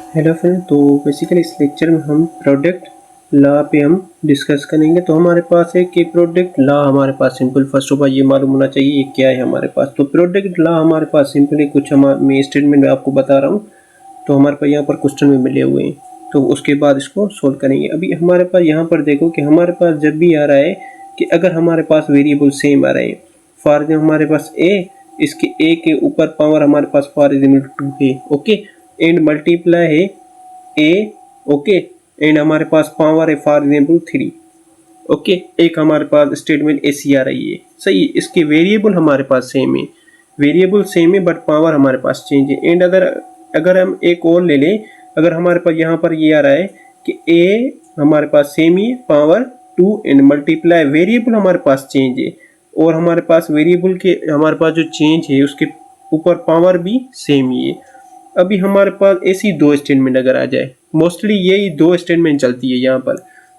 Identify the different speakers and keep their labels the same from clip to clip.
Speaker 1: Hello friend, तो basically इस lecture में हम प्रोडक्ट लॉ पे हम डिस्कस करेंगे। तो हमारे पास है कि प्रोडक्ट लॉ हमारे पास सिंपल, फर्स्ट ऑफ ऑल ये मालूम होना चाहिए ये क्या है हमारे पास। तो प्रोडक्ट लॉ हमारे पास सिंपली कुछ मैं स्टेटमेंट में आपको बता रहा हूँ, तो हमारे पास यहाँ पर क्वेश्चन में मिले हुए हैं, तो उसके बाद इसको सोल्व करेंगे। अभी हमारे पास यहाँ पर देखो कि हमारे पास जब भी आ रहा है कि अगर हमारे पास वेरिएबल सेम आ रहे हैं, फॉर एग्जाम्पल हमारे पास ए, इसके ए के ऊपर पावर हमारे पास फॉर एग्जाम्पल 2 है, ओके, एंड मल्टीप्लाई है ए, ओके, एंड हमारे पास पावर है फॉर एग्जाम्पल 3, ओके। एक हमारे पास स्टेटमेंट ऐसी आ रही है, सही है। इसके वेरिएबल हमारे पास सेम है, वेरिएबल सेम है बट पावर हमारे पास चेंज है। एंड अगर हम एक और ले लें, अगर हमारे पास यहाँ पर ये आ रहा है कि ए हमारे पास सेम ही पावर 2 एंड मल्टीप्लाई वेरिएबल हमारे पास चेंज है, और हमारे पास वेरिएबल के हमारे पास जो चेंज है उसके ऊपर पावर भी सेम ही है। अभी हमारे पास ऐसी दो स्टेटमेंट अगर आ जाए, मोस्टली यही दो स्टेटमेंट चलती है यहाँ पर,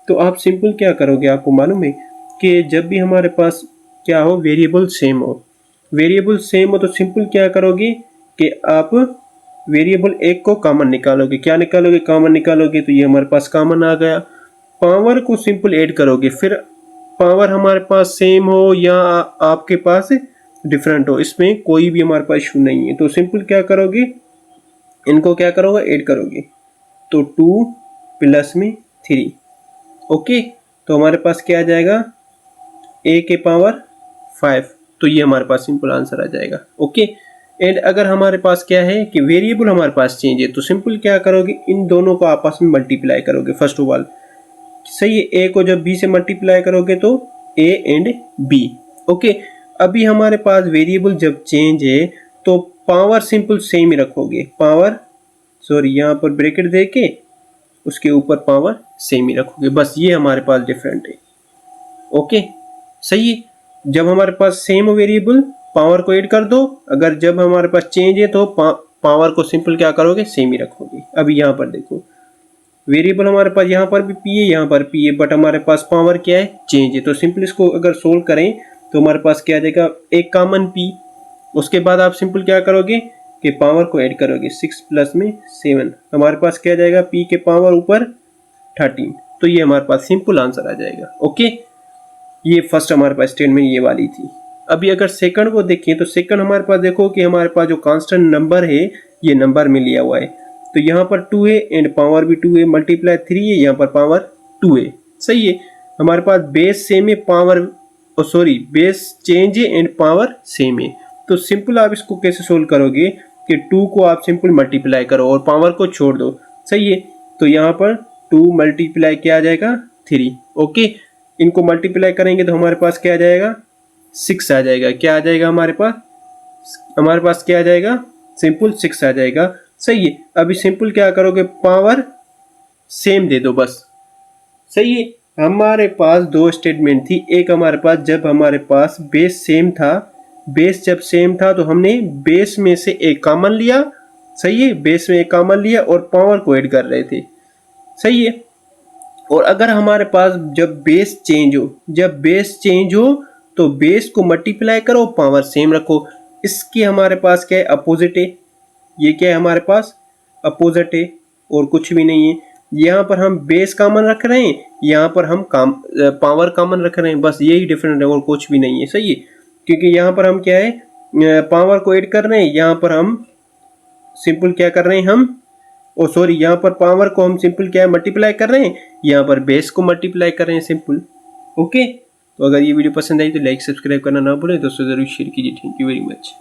Speaker 1: तो आप सिंपल क्या करोगे, आपको मालूम है कि जब भी हमारे पास क्या हो, वेरिएबल सेम हो, वेरिएबल सेम हो तो सिंपल क्या करोगे कि आप वेरिएबल एक को कॉमन निकालोगे। क्या निकालोगे, कॉमन निकालोगे, तो ये हमारे पास कॉमन आ गया। पावर को सिंपल ऐड करोगे, फिर पावर हमारे पास सेम हो या आपके पास डिफरेंट हो, इसमें कोई भी हमारे पास इशू नहीं है। तो सिंपल क्या करोगे, इनको क्या करोगे, ऐड करोगे, तो 2 प्लस में 3, ओके। तो हमारे पास क्या आ जाएगा, ए के पावर 5, तो ये हमारे पास सिंपल आंसर आ जाएगा, ओके। एंड अगर हमारे पास क्या है कि वेरिएबल हमारे पास चेंज है, तो सिंपल क्या करोगे, इन दोनों को आपस में मल्टीप्लाई करोगे फर्स्ट ऑफ ऑल, सही है। ए को जब बी से मल्टीप्लाई करोगे तो ए एंड बी, ओके। अभी हमारे पास वेरिएबल जब चेंज है तो पावर सिंपल सेम ही रखोगे, पावर सॉरी यहाँ पर ब्रैकेट दे के उसके ऊपर पावर सेम ही रखोगे, बस ये हमारे पास डिफरेंट है, ओके, सही है। जब हमारे पास सेम वेरिएबल पावर को ऐड कर दो, अगर जब हमारे पास चेंज है तो पावर को सिंपल क्या करोगे, सेम ही रखोगे। अभी यहाँ पर देखो वेरिएबल हमारे पास यहाँ पर भी पी है, यहाँ पर पी है, बट हमारे पास पावर क्या है, चेंज है। तो सिंपल इसको अगर सोल्व करें तो हमारे पास क्या आ जाएगा, एक कॉमन पी, उसके बाद आप सिंपल क्या करोगे कि पावर को ऐड करोगे, 6 प्लस में 7, हमारे पास क्या आ जाएगा, पी के पावर ऊपर 13, तो ये हमारे पास सिंपल आंसर आ जाएगा, ओके। ये फर्स्ट हमारे पास स्टेटमेंट ये वाली थी। अभी अगर सेकंड को देखें तो सेकंड हमारे पास देखो कि हमारे पास जो कांस्टेंट नंबर है ये नंबर में लिया हुआ है, तो यहाँ पर 2 है एंड पावर भी 2 है, मल्टीप्लाई 3 है, यहाँ पर पावर 2 है, सही है। हमारे पास बेस सेम है, पावर सॉरी बेस चेंज है एंड पावर सेम है। तो सिंपल आप इसको कैसे सोल्व करोगे कि 2 को आप सिंपल मल्टीप्लाई करो और पावर को छोड़ दो, सही है। तो यहाँ पर 2 मल्टीप्लाई क्या आ जाएगा, 3, ओके। इनको मल्टीप्लाई करेंगे तो हमारे पास क्या आ जाएगा, 6 आ जाएगा। क्या आ जाएगा हमारे पास क्या आ जाएगा, सिंपल 6 आ जाएगा, सही है। अभी सिंपल क्या करोगे, पावर सेम दे दो बस, सही है। हमारे पास दो स्टेटमेंट थी, एक हमारे पास जब हमारे पास बेस सेम था, बेस जब सेम था तो हमने बेस में से एक कॉमन लिया, सही है, बेस में एक कॉमन लिया और पावर को ऐड कर रहे थे, सही है। और अगर हमारे पास जब बेस चेंज हो तो बेस को मल्टीप्लाई करो, पावर सेम रखो। इसके हमारे पास क्या है, अपोजिट है, ये क्या है हमारे पास, अपोजिट है और कुछ भी नहीं है। यहाँ पर हम बेस कॉमन रख रहे हैं, यहाँ पर हम पावर कॉमन रख रहे हैं, बस यही डिफरेंट है और कुछ भी नहीं है, सही है। क्योंकि यहाँ पर हम क्या है, पावर को ऐड कर रहे हैं, यहाँ पर हम सिंपल क्या कर रहे हैं, यहाँ पर पावर को हम सिंपल क्या है, मल्टीप्लाई कर रहे हैं, यहाँ पर बेस को मल्टीप्लाई कर रहे हैं, सिंपल, ओके। तो अगर ये वीडियो पसंद आई तो लाइक सब्सक्राइब करना ना भूलें, दोस्तों जरूर शेयर कीजिए। Thank you very much.